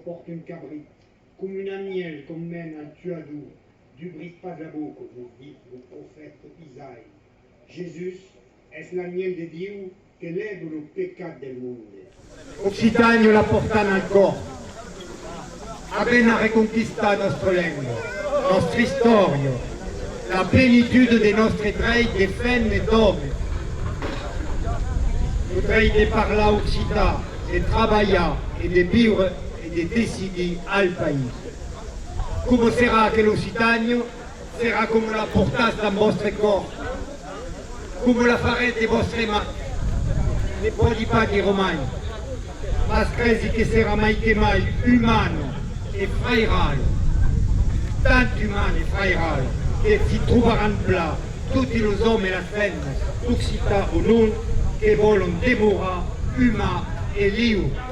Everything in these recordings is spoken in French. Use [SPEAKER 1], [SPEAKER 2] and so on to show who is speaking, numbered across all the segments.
[SPEAKER 1] porte une cabrite, comme une agnelle qu'on mène un tuadour, du brise pas de la bouche, vos prophètes Isaïe. Jésus, est l'agnelle de Dieu che leva lo peccato del mondo. Occitanio la portano ancora. Appena reconquista nostra lingua, nostra storia, la plenitude des nostres traits de femmes et d'hommes. Nous traits de parler occitan, de travailler et de vivre et de décider al pays. Come sarà che l'Occitanio sarà come la portate dans vostre corps, come la farete vostre mani. Ne puoi pas di romani, ma credi che sarà mai che mai umano e frairale, tanto umano e frairale, che si troveranno là tutti gli uomini e le donne, occità o non, che vogliono demorare umano e libero.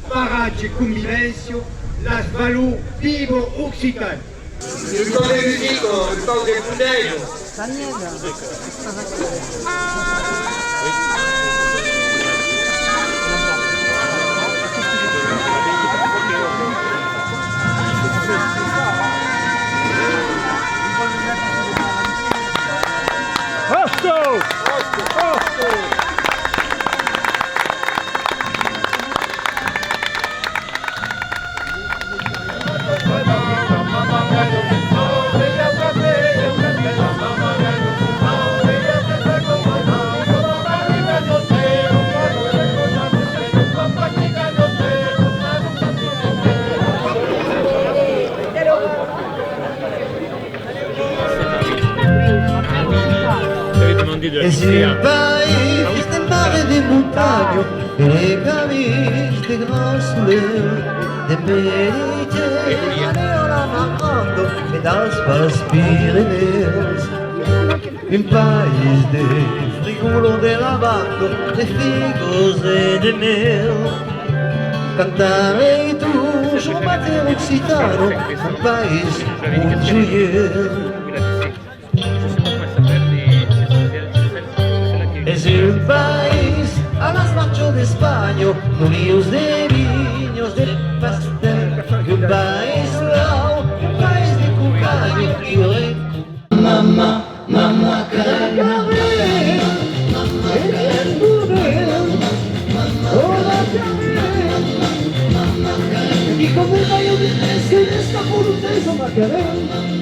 [SPEAKER 1] Pace e convivenza, la valori vivo occitano.
[SPEAKER 2] Il temps des musiques, le temps des bouteilles.
[SPEAKER 3] Et sur le pays, des marais, des montagnes, et les camis, des grands souleurs, des métiers, allez la marando, et das pas Pyrénées. Un país de frigolo de lavando, de figos et de mel. Cantare tu, combattere occitano, un país un gioiello. Es un país a las marchas de España, ríos de viños, de pastel. Un país lao, un país de cumpleaños y rey. Mamá, mamá, carga, y come il maio di pesca in sta volutesa Macarena.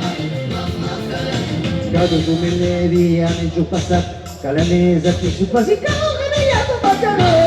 [SPEAKER 3] Cado come le vie anni giù passati, calanese, ti su quasi caro che mi ha Macarena.